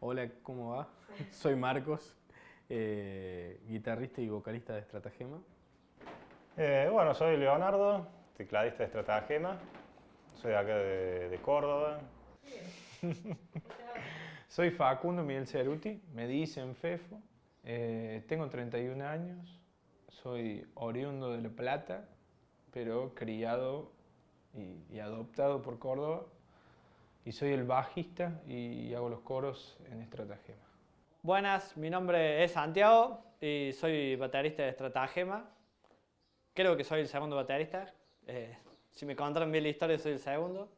Hola, ¿cómo va? Soy Marcos, guitarrista y vocalista de Estratagema. Bueno, soy Leonardo, tecladista de Estratagema. Soy de acá de Córdoba. Soy Facundo Miguel Ceruti, me dicen Fefo. Tengo 31 años, soy oriundo de La Plata, pero criado y adoptado por Córdoba. Y soy el bajista y hago los coros en Estratagema. Buenas, mi nombre es Santiago y soy baterista de Estratagema. Creo que soy el segundo baterista. Si me contaron bien la historia, soy el segundo.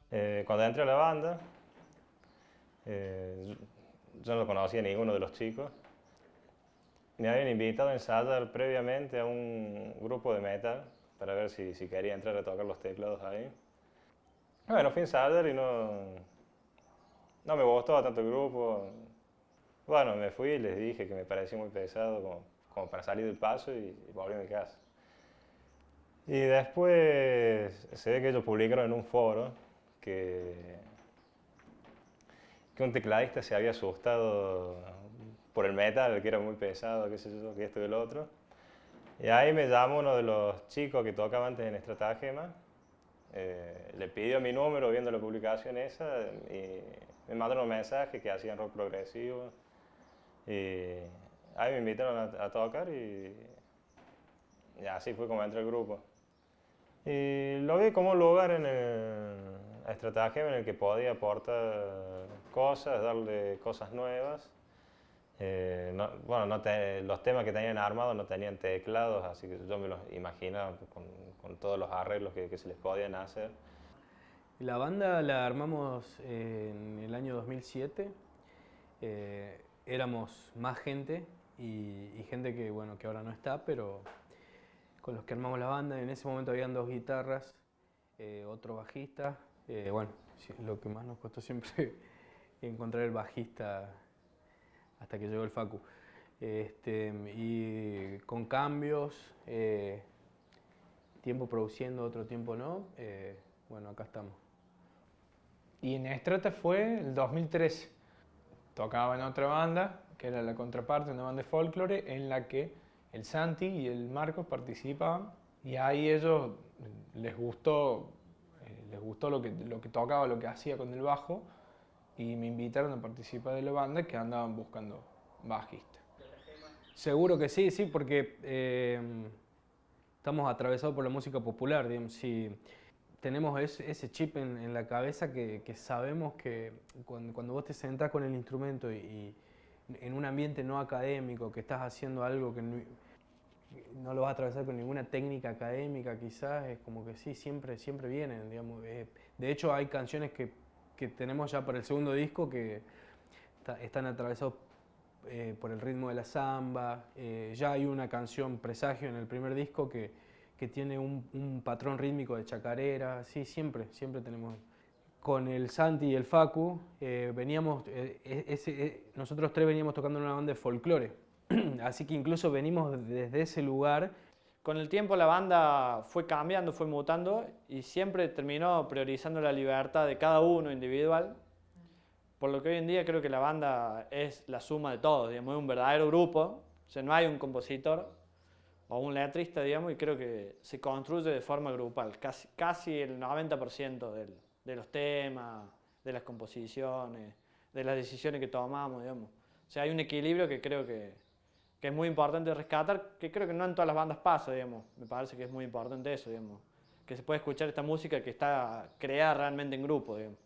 Cuando entré a la banda, yo no conocía a ninguno de los chicos. Me habían invitado a ensayar previamente a un grupo de metal para ver si quería entrar a tocar los teclados ahí. Bueno, fui a ensayar y no me gustó tanto el grupo. Bueno, me fui y les dije que me parecía muy pesado como para salir del paso y volví a mi casa. Y después se ve que ellos publicaron en un foro que un tecladista se había asustado por el metal, que era muy pesado, qué sé yo, que esto y el otro. Y ahí me llamó uno de los chicos que tocaba antes en Estratagema, le pidió mi número viendo la publicación esa y me mandaron un mensaje que hacían rock progresivo. Y ahí me invitaron a tocar y así fue como entré al grupo. Y lo vi como un lugar en el Estratagema en el que podía aportar cosas, darle cosas nuevas. Los temas que tenían armados no tenían teclados, así que yo me los imaginaba con todos los arreglos que se les podían hacer. La banda la armamos en el año 2007. Éramos más gente y gente que, bueno, que ahora no está, pero con los que armamos la banda. En ese momento habían 2 guitarras, otro bajista. Bueno, lo que más nos costó siempre encontrar el bajista hasta que llegó el Facu. Y con cambios, tiempo produciendo, otro tiempo no. Bueno, acá estamos. Y en Estrata fue el 2013. Tocaba en otra banda, que era la contraparte, una banda de folclore, en la que el Santi y el Marcos participaban. Y ahí ellos les gustó lo que tocaba, lo que hacía con el bajo. Y me invitaron a participar de la banda, que andaban buscando bajista. Seguro que sí, porque estamos atravesados por la música popular, digamos. Si tenemos ese chip en la cabeza que sabemos que cuando vos te sentás con el instrumento y en un ambiente no académico, que estás haciendo algo que no lo vas a atravesar con ninguna técnica académica, quizás, es como que sí, siempre vienen, digamos. De hecho, hay canciones que tenemos ya para el segundo disco que están atravesados por el ritmo de la samba. Ya hay una canción, Presagio, en el primer disco que tiene un patrón rítmico de chacarera. Sí, siempre tenemos. Con el Santi y el Facu, nosotros 3 veníamos tocando en una banda de folclore. Así que incluso venimos desde ese lugar. Con el tiempo la banda fue cambiando, fue mutando y siempre terminó priorizando la libertad de cada uno individual. Por lo que hoy en día creo que la banda es la suma de todos, digamos, es un verdadero grupo. O sea, no hay un compositor o un letrista, digamos, y creo que se construye de forma grupal. Casi el 90% de los temas, de las composiciones, de las decisiones que tomamos, digamos. O sea, hay un equilibrio que creo que es muy importante rescatar, que creo que no en todas las bandas pasa, digamos. Me parece que es muy importante eso, digamos. Que se puede escuchar esta música que está creada realmente en grupo, digamos.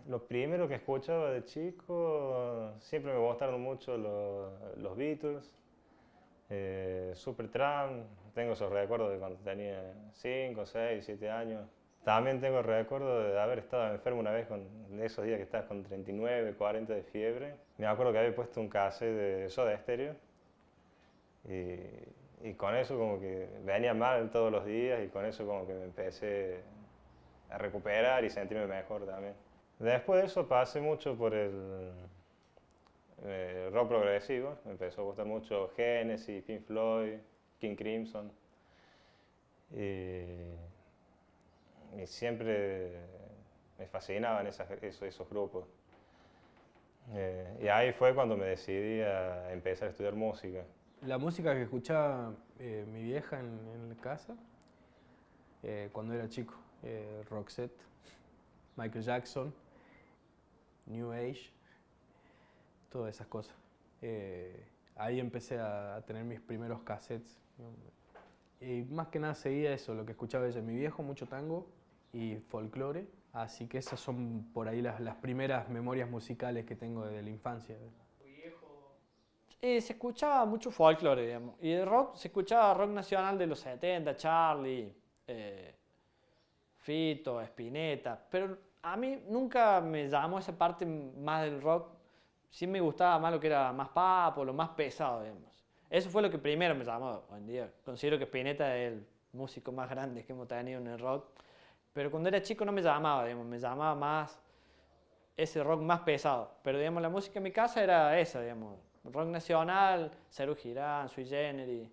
Lo primero que escuchaba de chico, siempre me gustaron mucho los Beatles, Supertramp, tengo esos recuerdos de cuando tenía 5, 6, 7 años. También tengo el recuerdo de haber estado enfermo una vez, de esos días que estás con 39, 40 de fiebre. Me acuerdo que había puesto un cassette de Soda Stereo y con eso como que venía mal todos los días y con eso como que me empecé a recuperar y sentirme mejor también. Después de eso pasé mucho por el rock progresivo, me empezó a gustar mucho Genesis, Pink Floyd, King Crimson y siempre me fascinaban esos grupos. Y ahí fue cuando me decidí a empezar a estudiar música. La música que escuchaba mi vieja en casa cuando era chico, Roxette, Michael Jackson, New Age, todas esas cosas. Ahí empecé a tener mis primeros cassettes. Y más que nada seguía eso, lo que escuchaba ella. Mi viejo, mucho tango y folclore. Así que esas son por ahí las primeras memorias musicales que tengo desde la infancia. Se escuchaba mucho folclore, digamos. Y de rock se escuchaba rock nacional de los 70, Charlie, Fito, Spinetta. Pero A mí nunca me llamó esa parte más del rock. Sí me gustaba más lo que era más pop o lo más pesado, digamos. Eso fue lo que primero me llamó. Hoy en día considero que Spinetta es el músico más grande que hemos tenido en el rock. Pero cuando era chico no me llamaba, digamos, me llamaba más ese rock más pesado. Pero digamos, la música en mi casa era esa, digamos. Rock nacional, Serú Girán, Sui Generis.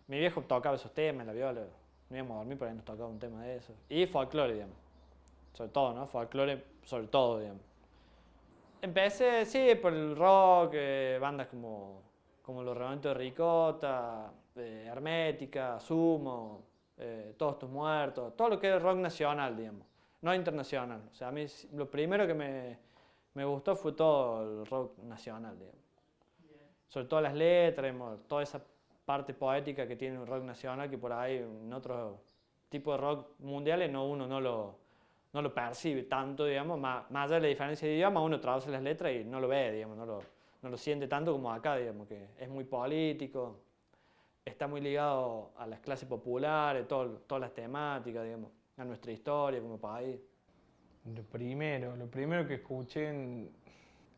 Mi viejo tocaba esos temas, la viola. No íbamos a dormir, por ahí nos tocaba un tema de eso. Y folclore, digamos. Sobre todo, ¿no? Folclore, sobre todo, digamos. Empecé, sí, por el rock, bandas como Los Redonditos de Ricota, Hermética, Sumo, Todos Tus Muertos, todo lo que es rock nacional, digamos, no internacional. O sea, a mí lo primero que me gustó fue todo el rock nacional, digamos. Sobre todo las letras, digamos, toda esa parte poética que tiene un rock nacional que por ahí en otros tipos de rock mundiales uno no lo percibe tanto, digamos, más allá de la diferencia de idioma, uno traduce las letras y no lo ve, digamos, no lo siente tanto como acá, digamos, que es muy político, está muy ligado a las clases populares, todas las temáticas, digamos, a nuestra historia como país. Lo primero que escuché,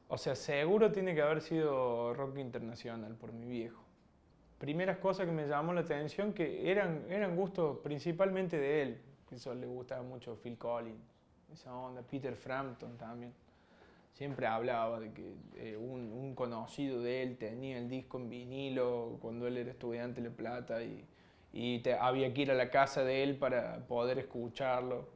o sea, seguro tiene que haber sido rock internacional por mi viejo. Primeras cosas que me llamó la atención que eran gustos principalmente de él. Eso le gustaba mucho Phil Collins, esa onda, Peter Frampton también. Siempre hablaba de que un conocido de él tenía el disco en vinilo cuando él era estudiante de La Plata y había que ir a la casa de él para poder escucharlo.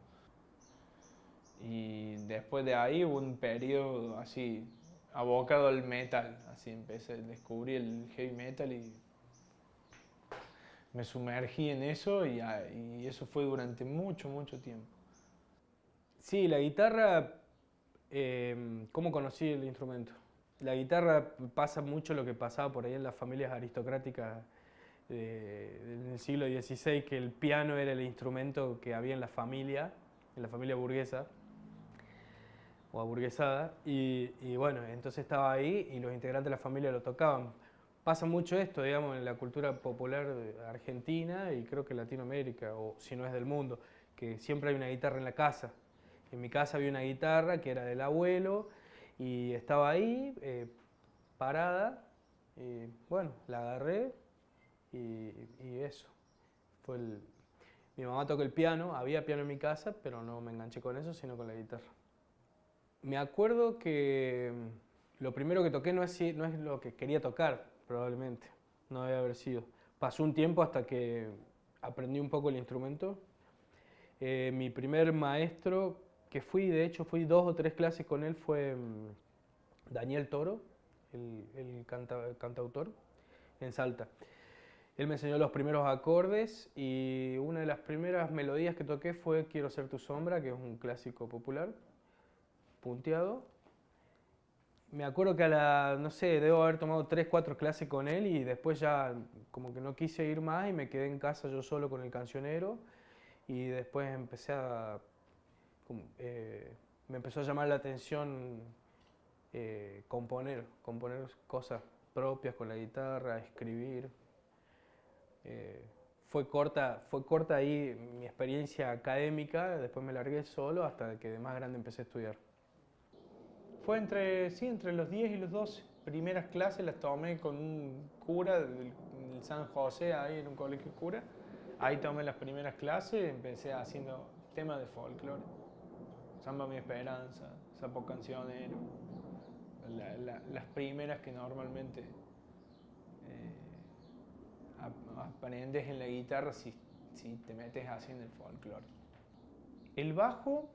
Y después de ahí hubo un periodo así abocado al metal, así empecé a descubrir el heavy metal y me sumergí en eso y eso fue durante mucho, mucho tiempo. Sí, la guitarra, ¿cómo conocí el instrumento? La guitarra pasa mucho lo que pasaba por ahí en las familias aristocráticas del siglo XVI, que el piano era el instrumento que había en la familia burguesa o aburguesada, y bueno, entonces estaba ahí y los integrantes de la familia lo tocaban. Pasa mucho esto, digamos, en la cultura popular argentina y creo que Latinoamérica, o si no es del mundo, que siempre hay una guitarra en la casa. En mi casa había una guitarra que era del abuelo y estaba ahí, parada, y bueno, la agarré y eso. Mi mamá toca el piano, había piano en mi casa, pero no me enganché con eso, sino con la guitarra. Me acuerdo que lo primero que toqué no es lo que quería tocar, probablemente, no debe haber sido. Pasó un tiempo hasta que aprendí un poco el instrumento. Mi primer maestro, de hecho fui 2 o 3 clases con él, fue Daniel Toro, el cantautor, en Salta. Él me enseñó los primeros acordes y una de las primeras melodías que toqué fue Quiero ser tu sombra, que es un clásico popular, punteado. Me acuerdo que no sé, debo haber tomado 3, 4 clases con él y después ya como que no quise ir más y me quedé en casa yo solo con el cancionero y después me empezó a llamar la atención componer cosas propias con la guitarra, escribir. Fue corta ahí mi experiencia académica, después me largué solo hasta que de más grande empecé a estudiar. Fue entre los 10 y los 12. Primeras clases las tomé con un cura del San José, ahí en un colegio cura. Ahí tomé las primeras clases, empecé haciendo temas de folclore. Samba Mi Esperanza, Sapo Cancionero. Las primeras que normalmente aprendes en la guitarra si te metes así en el folclore. El bajo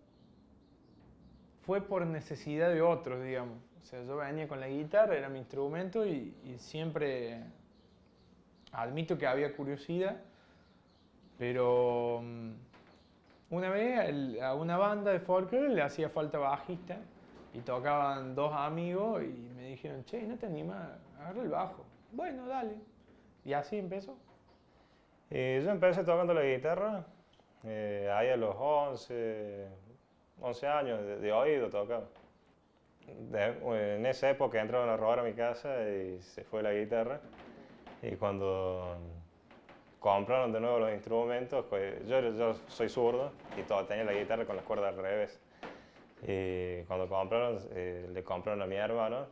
fue por necesidad de otros, digamos. O sea, yo venía con la guitarra, era mi instrumento y siempre admito que había curiosidad, pero una vez a una banda de folclore le hacía falta bajista y tocaban 2 amigos y me dijeron, che, ¿no te animas? Agarra el bajo. Bueno, dale. Y así empezó. Yo empecé tocando la guitarra ahí a los 11 años, de oído tocaba. En esa época entraron a robar a mi casa y se fue la guitarra. Y cuando compraron de nuevo los instrumentos, pues yo soy zurdo y tenía la guitarra con las cuerdas al revés. Y cuando compraron, le compraron a mi hermano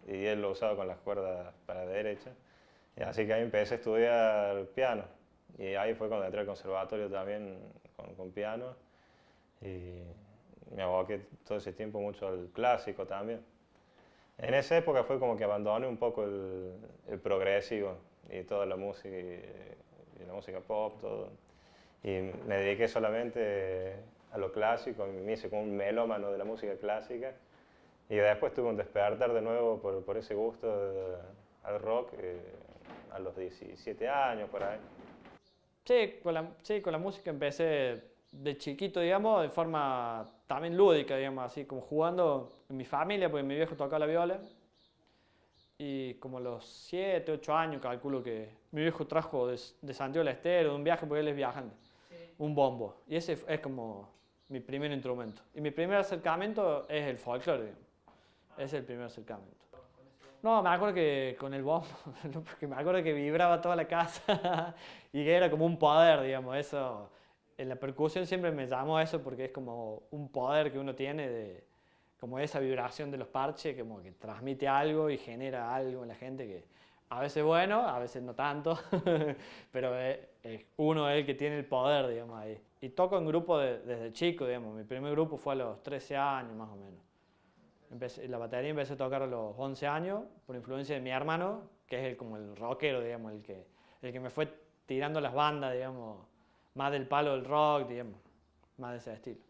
y él lo usaba con las cuerdas para la derecha. Y así que ahí empecé a estudiar piano. Y ahí fue cuando entré al conservatorio también con piano. Y me aboqué todo ese tiempo mucho al clásico también. En esa época fue como que abandoné un poco el progresivo y toda la música, y la música pop, todo. Y me dediqué solamente a lo clásico, me hice como un melómano de la música clásica. Y después tuve un despertar de nuevo por ese gusto al rock a los 17 años, por ahí. Sí, con la música empecé de chiquito, digamos, de forma también lúdica, digamos, así como jugando en mi familia, porque mi viejo tocaba la viola. Y como a los 7, 8 años, calculo que mi viejo trajo de Santiago del Estero, de un viaje, porque él es viajante, un bombo. Y ese es como mi primer instrumento. Y mi primer acercamiento es el folclore, digamos. Ese es el primer acercamiento. No, me acuerdo que con el bombo, porque me acuerdo que vibraba toda la casa y que era como un poder, digamos, eso. En la percusión siempre me llamó a eso porque es como un poder que uno tiene como esa vibración de los parches, como que transmite algo y genera algo en la gente que a veces es bueno, a veces no tanto, pero uno es el que tiene el poder, digamos, ahí. Y toco en grupo desde chico, digamos, mi primer grupo fue a los 13 años más o menos. La batería empecé a tocar a los 11 años por influencia de mi hermano, que es como el rockero, digamos, el que me fue tirando las bandas, digamos, más del palo del rock, digamos, más de ese estilo.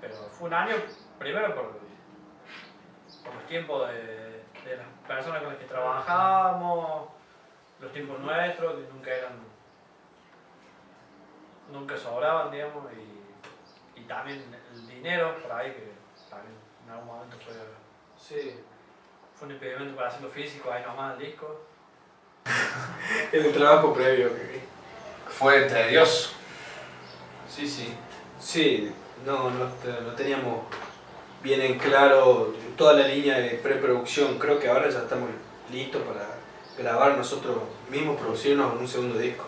Pero fue un año, primero por los tiempos de las personas con las que trabajábamos, los tiempos nuestros, que nunca sobraban, digamos, y también el dinero por ahí, que también en algún momento fue un impedimento para hacerlo físico, ahí nomás el disco. El trabajo previo que... Fue tedioso. Sí. Sí, no teníamos bien en claro toda la línea de preproducción. Creo que ahora ya estamos listos para grabar nosotros mismos, producirnos en un segundo disco.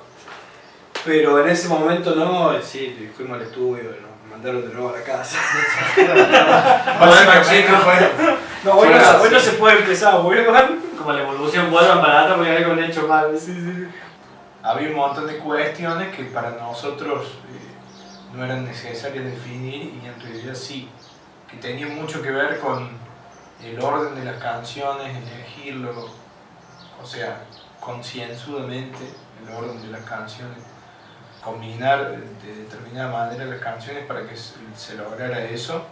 Pero en ese momento no, sí, fuimos al estudio, nos mandaron de nuevo a la casa. No, hoy no se puede empezar, vuelvan. Como la evolución, vuelvan para atrás porque algo han hecho mal. Sí. Había un montón de cuestiones que para nosotros no eran necesarias definir y en realidad sí, que tenían mucho que ver con el orden de las canciones, elegirlo, o sea, concienzudamente el orden de las canciones, combinar de determinada manera las canciones para que se lograra eso.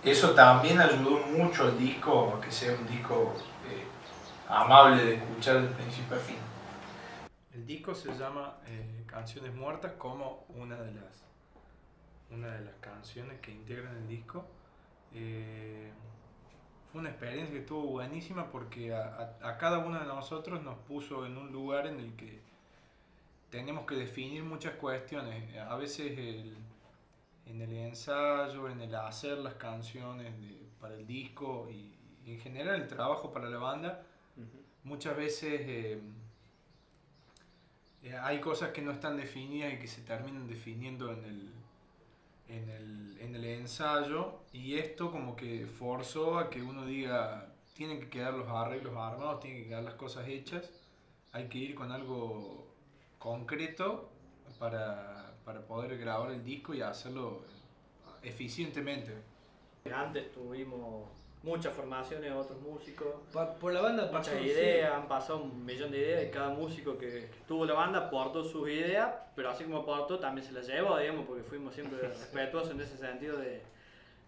Eso también ayudó mucho al disco a que sea un disco amable de escuchar de principio a fin. El disco se llama Canciones Muertas como una de las canciones que integran el disco. Fue una experiencia que estuvo buenísima porque a cada uno de nosotros nos puso en un lugar en el que tenemos que definir muchas cuestiones. A veces en el ensayo, en el hacer las canciones para el disco y en general el trabajo para la banda, muchas veces hay cosas que no están definidas y que se terminan definiendo en el ensayo, y esto como que forzó a que uno diga, tienen que quedar los arreglos armados, tienen que quedar las cosas hechas, hay que ir con algo concreto para poder grabar el disco y hacerlo eficientemente. Antes tuvimos muchas formaciones, otros músicos, Por la banda pasó, muchas ideas, han pasado 1.000.000 de ideas y cada músico que tuvo la banda aportó sus ideas, pero así como aportó también se las llevó, digamos, porque fuimos siempre respetuosos en ese sentido de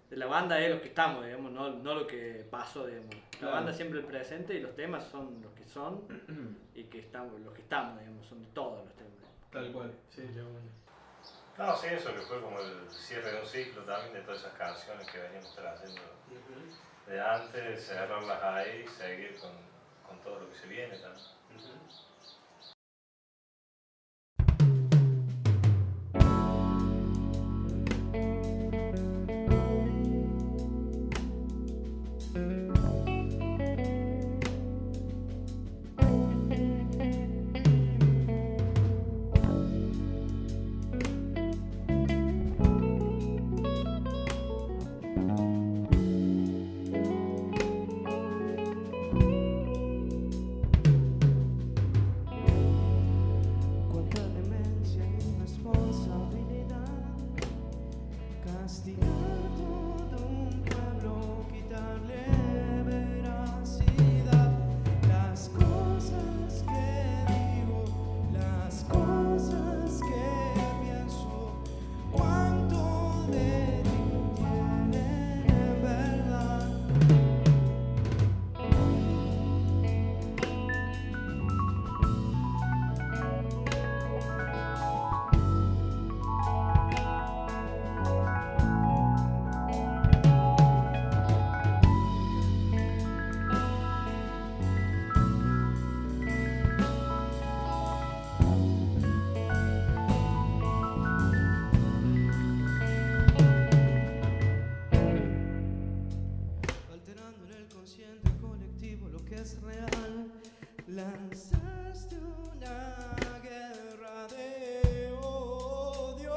la banda es lo que estamos, digamos, no lo que pasó, digamos. La banda es siempre el presente y los temas son los que son y que estamos, los que estamos, digamos, son de todos los temas. Tal cual, sí. No, sí, eso que fue como el cierre de un ciclo también de todas esas canciones que veníamos trayendo de antes, cerrarlas ahí, seguir con todo lo que se viene también. Lanzaste una guerra de odio,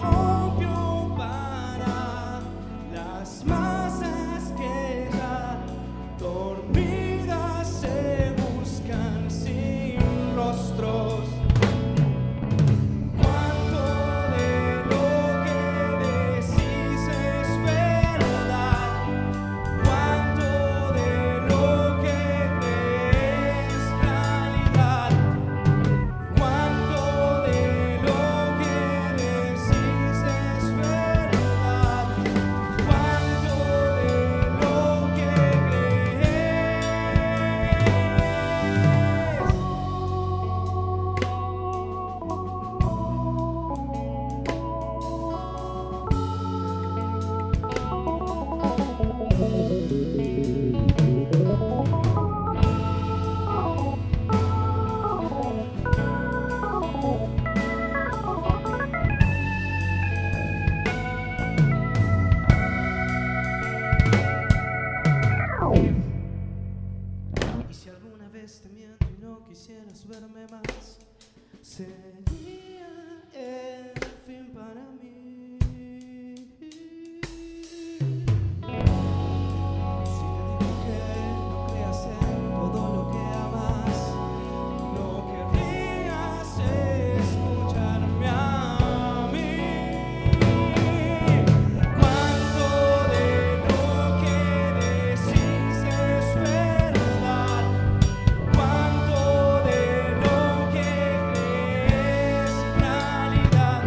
obvio para las masas que ya dormidas se buscan sin rostros. God. quieras verme más, sería el fin para mí. Si te digo que no creas en todo lo que amas, no querrías escucharme a mí. Cuánto de lo que decís es verdad, cuánto de lo que crees realidad,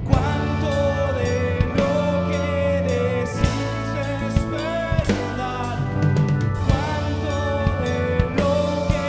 cuánto de lo que decís es verdad, cuánto de lo que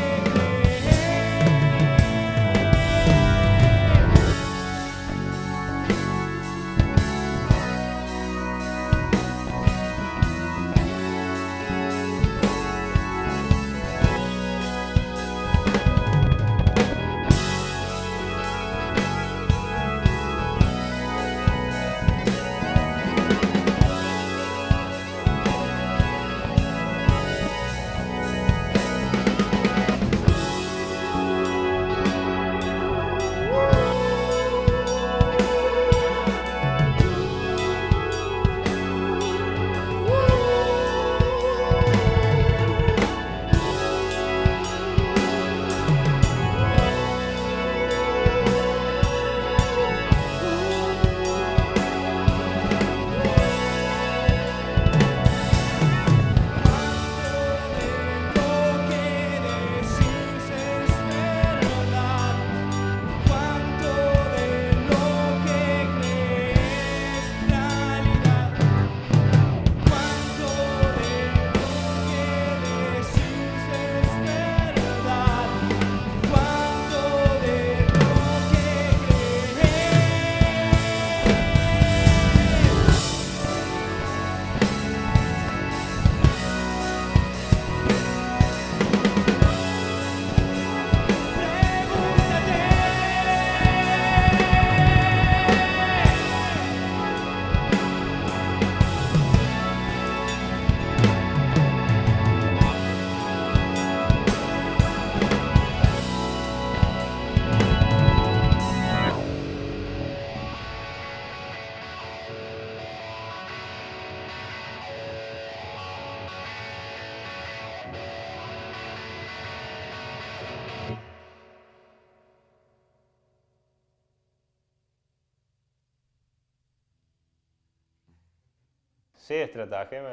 Sí, Estratagema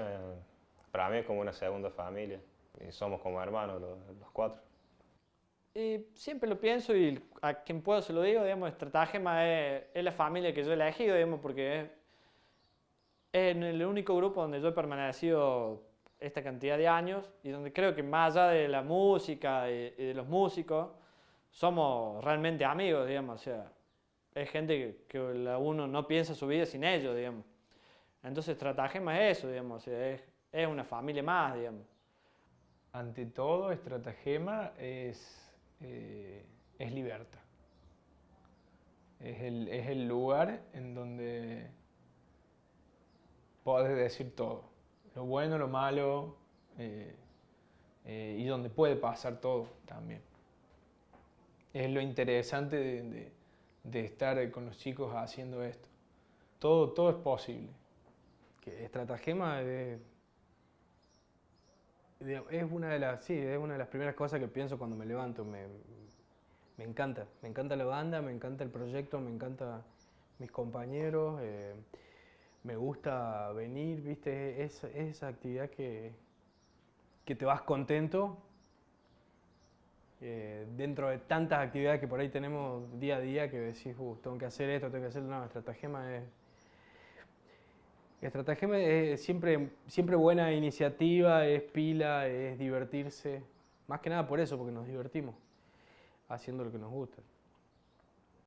para mí es como una segunda familia. Y somos como hermanos los cuatro. Y siempre lo pienso y a quien puedo se lo digo, digamos, Estratagema es la familia que yo he elegido, digamos, porque es el único grupo donde yo he permanecido esta cantidad de años y donde creo que más allá de la música y de los músicos, somos realmente amigos, digamos, o sea, es gente que uno no piensa su vida sin ellos, digamos. Entonces Estratagema es eso, digamos, o sea, es una familia más, digamos. Ante todo, Estratagema es libertad. Es el lugar en donde podés decir todo, lo bueno, lo malo, y donde puede pasar todo también. Es lo interesante de estar con los chicos haciendo esto. Todo es posible. Que Estratagema es una de las, sí, es una de las primeras cosas que pienso cuando me levanto. Me encanta la banda, me encanta el proyecto, me encantan mis compañeros, me gusta venir, ¿viste? Es esa actividad que te vas contento dentro de tantas actividades que por ahí tenemos día a día que decís, tengo que hacer esto, tengo que hacer... No, Estratagema es siempre buena iniciativa, es pila, es divertirse. Más que nada por eso, porque nos divertimos haciendo lo que nos gusta.